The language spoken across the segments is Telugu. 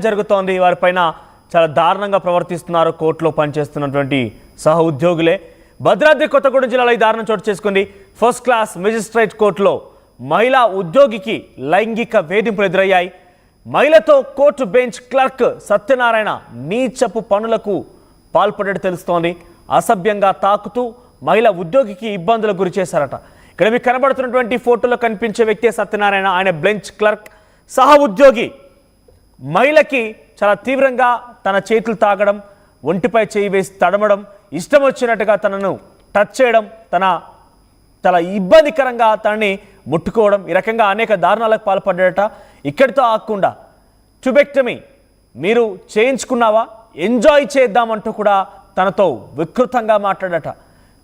జరుగుతోంది వారిపైన చాలా దారుణంగా ప్రవర్తిస్తున్నారు కోర్టులో పనిచేస్తున్నటువంటి సహ ఉద్యోగులే భద్రాద్రి కొత్తగూడెం జిల్లాలో ఈ దారుణం చోటు చేసుకుంది ఫస్ట్ క్లాస్ మెజిస్ట్రేట్ కోర్టులో మహిళా ఉద్యోగికి లైంగిక వేధింపులు ఎదురయ్యాయి మహిళతో కోర్టు బెంచ్ క్లర్క్ సత్యనారాయణ నీచపు పనులకు పాల్పడ్డట్టు తెలుస్తోంది అసభ్యంగా తాకుతూ మహిళా ఉద్యోగికి ఇబ్బందులకు గురి చేశారట ఇక్కడ మీకు కనబడుతున్నటువంటి ఫోటోలో కనిపించే వ్యక్తి సత్యనారాయణ ఆయన బెంచ్ క్లర్క్ సహ ఉద్యోగి మహిళకి చాలా తీవ్రంగా తన చేతులు తాగడం ఒంటిపై చేయి వేసి తడమడం ఇష్టం వచ్చినట్టుగా తనను టచ్ చేయడం చాలా ఇబ్బందికరంగా తనని ముట్టుకోవడం ఈ రకంగా అనేక దారుణాలకు పాల్పడ్డాడట ఇక్కడితో ఆగకుండా ట్యూబెక్టమీ మీరు చేయించుకున్నావా ఎంజాయ్ చేద్దామంటూ కూడా తనతో వికృతంగా మాట్లాడట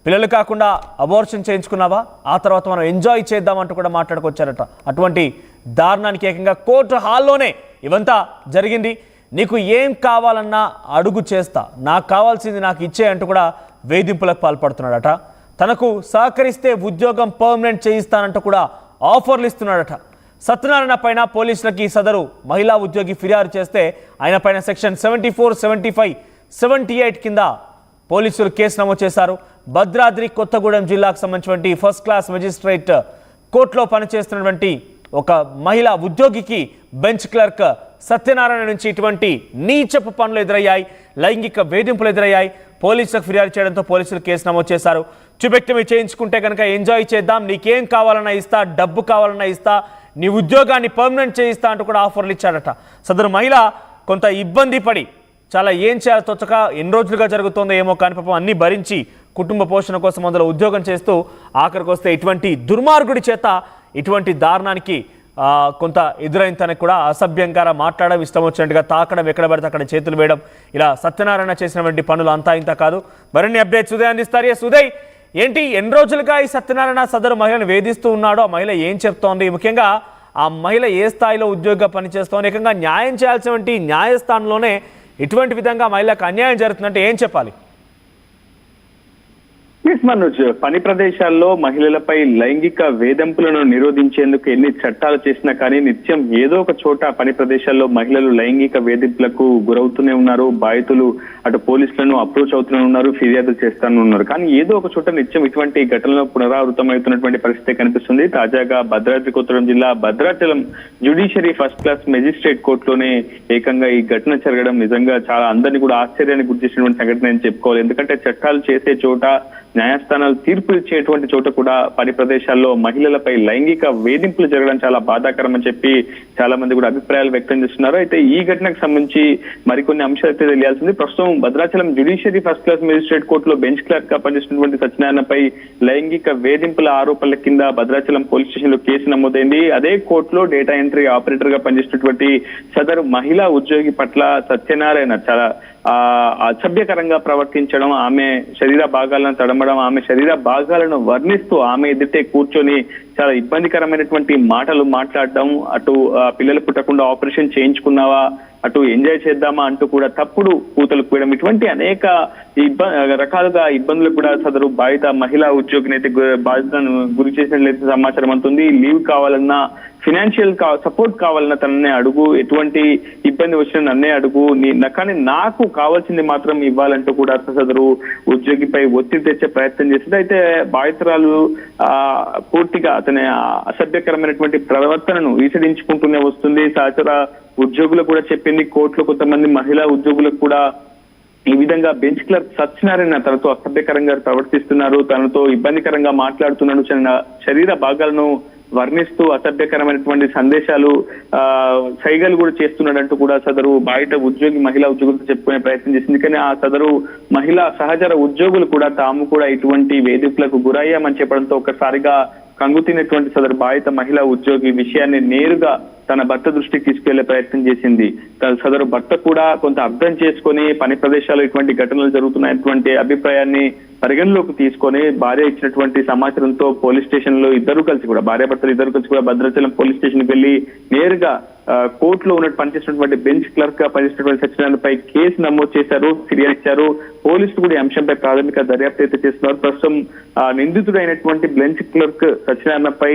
పిల్లలు కాకుండా అబార్షన్ చేయించుకున్నావా ఆ తర్వాత మనం ఎంజాయ్ చేద్దామంటూ కూడా మాట్లాడుకొచ్చారట అటువంటి దారుణానికి ఏకంగా కోర్టు హాల్లోనే ఇవంతా జరిగింది నీకు ఏం కావాలన్నా అడుగు చేస్తా నాకు కావాల్సింది నాకు ఇచ్చే అంటూ కూడా వేధింపులకు పాల్పడుతున్నాడట తనకు సహకరిస్తే ఉద్యోగం పర్మనెంట్ చేయిస్తానంటూ కూడా ఆఫర్లు ఇస్తున్నాడట సత్యనారాయణ పైన పోలీసులకి సదరు మహిళా ఉద్యోగి ఫిర్యాదు చేస్తే ఆయన పైన సెక్షన్ 74, 75, 78 కింద పోలీసులు కేసు నమోదు చేశారు భద్రాద్రి కొత్తగూడెం జిల్లాకు సంబంధించినటువంటి ఫస్ట్ క్లాస్ మెజిస్ట్రేట్ కోర్టులో పనిచేస్తున్నటువంటి ఒక మహిళా ఉద్యోగికి బెంచ్ క్లర్క్ సత్యనారాయణ నుంచి ఇటువంటి నీచపు పనులు ఎదురయ్యాయి లైంగిక వేధింపులు ఎదురయ్యాయి పోలీసులకు ఫిర్యాదు చేయడంతో పోలీసులు కేసు నమోదు చేశారు ట్యూబెక్టమీ చేయించుకుంటే కనుక ఎంజాయ్ చేద్దాం నీకేం కావాలన్నా ఇస్తా డబ్బు కావాలన్నా ఇస్తా నీ ఉద్యోగాన్ని పర్మనెంట్ చేయిస్తా అంటూ కూడా ఆఫర్లు ఇచ్చాడట సదరు మహిళ కొంత ఇబ్బంది పడి చాలా ఏం చేయాలో తోచక ఎన్ని రోజులుగా జరుగుతుందో ఏమో కానీ పాపం అన్నీ భరించి కుటుంబ పోషణ కోసం అందులో ఉద్యోగం చేస్తూ ఆఖరికి వస్తే ఇటువంటి దుర్మార్గుడి చేత ఇటువంటి దారుణానికి కొంత ఎదురైన తనకు కూడా అసభ్యంగా మాట్లాడడం ఇష్టం వచ్చినట్టుగా తాకడం ఎక్కడ పడితే అక్కడ చేతులు వేయడం ఇలా సత్యనారాయణ చేసినటువంటి పనులు అంతా ఇంత కాదు మరిన్ని అప్డేట్స్ ఉదయ్ అందిస్తారు ఉదయ్ ఏంటి ఎన్ని రోజులుగా ఈ సత్యనారాయణ సదరు మహిళను వేధిస్తూ ఉన్నాడో ఆ మహిళ ఏం చెప్తోంది ముఖ్యంగా ఆ మహిళ ఏ స్థాయిలో ఉద్యోగంగా పనిచేస్తోంది ఏకంగా న్యాయం చేయాల్సినటువంటి న్యాయస్థానంలోనే ఇటువంటి విధంగా మహిళలకు అన్యాయం జరుగుతుందంటే ఏం చెప్పాలి మనోజ్ పని ప్రదేశాల్లో మహిళలపై లైంగిక వేధింపులను నిరోధించేందుకు ఎన్ని చట్టాలు చేసినా కానీ నిత్యం ఏదో ఒక చోట పని ప్రదేశాల్లో మహిళలు లైంగిక వేధింపులకు గురవుతూనే ఉన్నారు బాధితులు అటు పోలీసులను అప్రోచ్ అవుతూనే ఉన్నారు ఫిర్యాదులు చేస్తూనే ఉన్నారు కానీ ఏదో ఒక చోట నిత్యం ఇటువంటి ఘటనలు పునరావృతమవుతున్నటువంటి పరిస్థితి కనిపిస్తుంది తాజాగా భద్రాద్రి కొత్తగూడెం జిల్లా Bhadrachalam judiciary first class magistrate కోర్టులోనే ఏకంగా ఈ ఘటన జరగడం నిజంగా చాలా అందరినీ కూడా ఆశ్చర్యానికి గురి చేసినటువంటి సంఘటన అని చెప్పుకోవాలి ఎందుకంటే చట్టాలు చేసే చోట న్యాయస్థానాలు తీర్పులు ఇచ్చేటువంటి చోట కూడా పని ప్రదేశాల్లో మహిళలపై లైంగిక వేధింపులు జరగడం చాలా బాధాకరం అని చెప్పి చాలా మంది కూడా అభిప్రాయాలు వ్యక్తం చేస్తున్నారు అయితే ఈ ఘటనకు సంబంధించి మరికొన్ని అంశాలు అయితే తెలియాల్సింది ప్రస్తుతం Bhadrachalam judiciary first class magistrate కోర్టులో బెంచ్ క్లర్క్ గా పనిచేసినటువంటి సత్యనారాయణపై లైంగిక వేధింపుల ఆరోపణల కింద భద్రాచలం పోలీస్ స్టేషన్ లో కేసు నమోదైంది అదే కోర్టులో డేటా ఎంట్రీ ఆపరేటర్ గా పనిచేసినటువంటి సదరు మహిళా ఉద్యోగి పట్ల సత్యనారాయణ చాలా అసభ్యకరంగా ప్రవర్తించడం ఆమె శరీర భాగాలను తడమడం ఆమె శరీర భాగాలను వర్ణిస్తూ ఆమె ఎదుటే కూర్చొని చాలా ఇబ్బందికరమైనటువంటి మాటలు మాట్లాడడం అటు పిల్లలు పుట్టకుండా ఆపరేషన్ చేయించుకున్నావా అటు ఎంజాయ్ చేద్దామా అంటూ కూడా తప్పుడు కూతలు కూయడం ఇటువంటి అనేక రకాలుగా ఇబ్బందులు కూడా సదరు బాధిత మహిళా ఉద్యోగిని అయితే బాధితను గురి చేసినట్లయితే సమాచారం అవుతుంది లీవ్ కావాలన్నా ఫినాన్షియల్ సపోర్ట్ కావాలన్నా తననే అడుగు ఎటువంటి ఇబ్బంది వచ్చినా నన్నే అడుగు కానీ నాకు కావాల్సింది మాత్రం ఇవ్వాలంటూ కూడా సదరు ఉద్యోగిపై ఒత్తిడి తెచ్చే ప్రయత్నం చేసింది అయితే బాధితురాలు పూర్తిగా అతని అసభ్యకరమైనటువంటి ప్రవర్తనను ఈసడించుకుంటూనే వస్తుంది సహచర ఉద్యోగులు కూడా చెప్పింది కోర్టులో కొంతమంది మహిళా ఉద్యోగులకు కూడా ఈ విధంగా బెంచ్ క్లర్క్ సత్యనారాయణ తనతో అసభ్యకరంగా ప్రవర్తిస్తున్నారు తనతో ఇబ్బందికరంగా మాట్లాడుతున్నాడు శరీర భాగాలను వర్ణిస్తూ అసభ్యకరమైనటువంటి సందేశాలు సైగలు కూడా చేస్తున్నాడంటూ కూడా సదరు బాధిత ఉద్యోగి మహిళా ఉద్యోగులతో చెప్పుకునే ప్రయత్నం చేసింది కానీ ఆ సదరు మహిళా సహచర ఉద్యోగులు కూడా తాము కూడా ఇటువంటి వేధింపులకు గురయ్యామని చెప్పడంతో ఒక్కసారిగా కంగుతినటువంటి సదరు బాధిత మహిళా ఉద్యోగి విషయాన్ని నేరుగా తన భర్త దృష్టికి తీసుకెళ్లే ప్రయత్నం చేసింది సదరు భర్త కూడా కొంత అర్థం చేసుకొని పని ప్రదేశాల్లో ఇటువంటి ఘటనలు జరుగుతున్నటువంటి అభిప్రాయాన్ని పరిగణలోకి తీసుకొని భార్య ఇచ్చినటువంటి సమాచారంతో పోలీస్ స్టేషన్ లో భార్యాభర్తలు ఇద్దరు కలిసి కూడా భద్రాచలం పోలీస్ స్టేషన్ కి వెళ్లి నేరుగా కోర్టులో పనిచేసినటువంటి బెంచ్ క్లర్క్ గా పనిచేసినటువంటి సత్యనారాయణపై కేసు నమోదు చేశారు ఫిర్యాదు ఇచ్చారు పోలీసులు కూడా ఈ అంశంపై ప్రాథమిక దర్యాప్తు అయితే చేస్తున్నారు ప్రస్తుతం నిందితుడైనటువంటి బెంచ్ క్లర్క్ సత్యనారాయణపై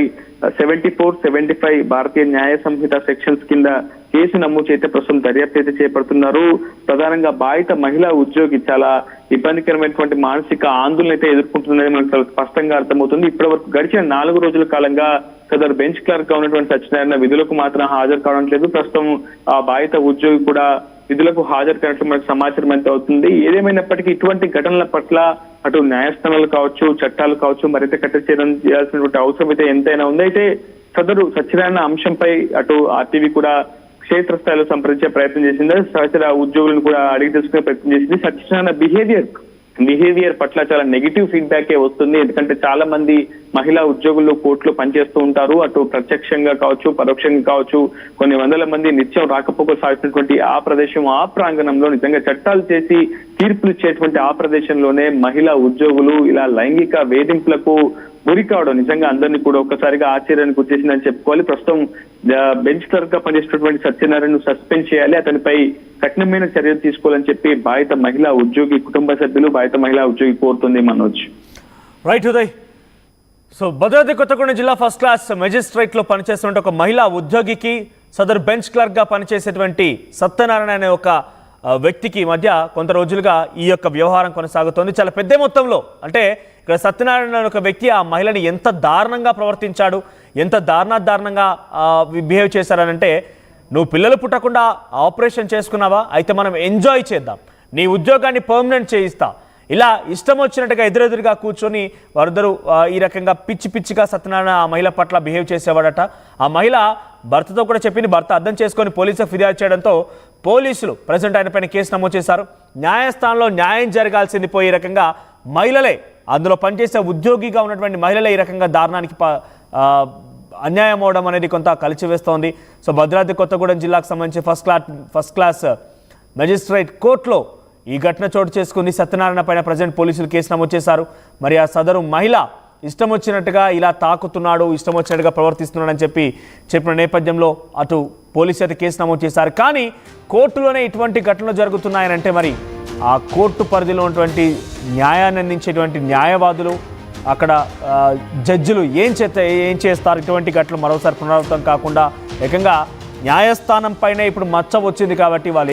74, 75 భారతీయ న్యాయ సంహిత సెక్షన్స్ కింద కేసు నమోదు అయితే ప్రస్తుతం దర్యాప్తు అయితే చేపడుతున్నారు. ప్రధానంగా బాధిత మహిళా ఉద్యోగి చాలా ఇబ్బందికరమైనటువంటి మానసిక ఆందోళన అయితే ఎదుర్కొంటుందని మనకు చాలా స్పష్టంగా అర్థమవుతుంది. ఇప్పటి వరకు గడిచిన 4 రోజుల కాలంగా సదరు బెంచ్ క్లర్క్ గా ఉన్నటువంటి సత్యనారాయణ విధులకు మాత్రం హాజరు కావడం లేదు. ప్రస్తుతం ఆ బాధిత ఉద్యోగి కూడా విధులకు హాజరు కానట్లు మనకు సమాచారం అయితే అవుతుంది. ఏదేమైనప్పటికీ ఇటువంటి ఘటనల పట్ల అటు న్యాయస్థానాలు కావచ్చు, చట్టాలు కావచ్చు, మరింత కట్టడి చేయాల్సినటువంటి అవసరం అయితే ఎంతైనా ఉంది. అయితే సదరు సత్యనారాయణ అంశంపై అటు ఆర్టీవీ కూడా క్షేత్రస్థాయిలో సంప్రదించే ప్రయత్నం చేసింది. సహచర ఉద్యోగులను కూడా అడిగి తెలుసుకునే ప్రయత్నం చేసింది. సత్యనారాయణ బిహేవియర్ పట్ల చాలా నెగిటివ్ ఫీడ్బ్యాక్ వస్తుంది. ఎందుకంటే చాలా మంది మహిళా ఉద్యోగులు కోర్టులో పనిచేస్తూ ఉంటారు. అటు ప్రత్యక్షంగా కావచ్చు, పరోక్షంగా కావచ్చు, కొన్ని వందల మంది నిత్యం రాకపోకలు సాగుతున్నటువంటి ఆ ప్రదేశం, ఆ ప్రాంగణంలో నిజంగా చట్టాలు చేసి తీర్పులు ఇచ్చేటువంటి ఆ ప్రదేశంలోనే మహిళా ఉద్యోగులు ఇలా లైంగిక వేధింపులకు గురి కావడం నిజంగా అందరినీ కూడా ఒక్కసారిగా ఆశ్చర్యానికి వచ్చేసిందని చెప్పుకోవాలి. ప్రస్తుతం బెంచ్ క్లర్క్ గా పనిచేసినటువంటి సత్యనారాయణ సస్పెండ్ చేయాలి, అతనిపై కఠినమైన చర్యలు తీసుకోవాలని చెప్పి బాధిత మహిళా ఉద్యోగి కుటుంబ సభ్యులు, బాధిత మహిళా ఉద్యోగి కోరుతుంది మనోజ్. రైట్ ఉదయ్. సో భద్రాద్రి కొత్తగూడెం జిల్లా ఫస్ట్ క్లాస్ మెజిస్ట్రేట్ లో పనిచేస్తున్న ఒక మహిళా ఉద్యోగికి సదరు బెంచ్ క్లర్క్ గా పనిచేసేటువంటి సత్యనారాయణ అనే ఒక వ్యక్తికి మధ్య కొంత రోజులుగా ఈ యొక్క వ్యవహారం కొనసాగుతోంది. చాలా పెద్ద మొత్తంలో అంటే ఇక్కడ సత్యనారాయణ అనే ఒక వ్యక్తి ఆ మహిళని ఎంత దారుణంగా ప్రవర్తించాడు, ఎంత దారుణంగా బిహేవ్ చేశారనంటే, నువ్వు పిల్లలు పుట్టకుండా ఆపరేషన్ చేసుకున్నావా, అయితే మనం ఎంజాయ్ చేద్దాం, నీ ఉద్యోగాన్ని పర్మనెంట్ చేయిస్తా, ఇలా ఇష్టం వచ్చినట్టుగా ఎదురెదురుగా కూర్చొని వారిద్దరూ ఈ రకంగా పిచ్చిగా సత్యనారాయణ ఆ మహిళ పట్ల బిహేవ్ చేసేవాడట. ఆ మహిళ భర్తతో కూడా చెప్పింది. భర్త అర్థం చేసుకొని పోలీసులకు ఫిర్యాదు చేయడంతో పోలీసులు ప్రజెంట్ ఆయన పైన కేసు నమోదు చేశారు. న్యాయస్థానంలో న్యాయం జరగాల్సింది పోయి ఈ రకంగా మహిళలే, అందులో పనిచేసే ఉద్యోగిగా ఉన్నటువంటి మహిళలే ఈ రకంగా దారుణానికి అన్యాయం అవడం అనేది కొంత కలిచివేస్తోంది. సో భద్రాద్రి కొత్తగూడెం జిల్లాకు సంబంధించి ఫస్ట్ క్లాస్ మెజిస్ట్రేట్ కోర్టులో ఈ ఘటన చోటు చేసుకుంది. సత్యనారాయణ పైన ప్రజెంట్ పోలీసులు కేసు నమోదు చేశారు. మరి ఆ సదరు మహిళ ఇష్టం వచ్చినట్టుగా ఇలా తాకుతున్నాడు, ఇష్టం వచ్చినట్టుగా ప్రవర్తిస్తున్నాడని చెప్పిన నేపథ్యంలో అటు పోలీసు అయితే కేసు నమోదు చేశారు. కానీ కోర్టులోనే ఇటువంటి ఘటనలు జరుగుతున్నాయనంటే మరి ఆ కోర్టు పరిధిలో ఉన్నటువంటి న్యాయాన్ని అందించేటువంటి న్యాయవాదులు, అక్కడ జడ్జిలు ఏం చేస్తారు? ఇటువంటి ఘటనలు మరోసారి పునరావృతం కాకుండా ఏకంగా న్యాయస్థానం పైన ఇప్పుడు మచ్చ వచ్చింది కాబట్టి వాళ్ళు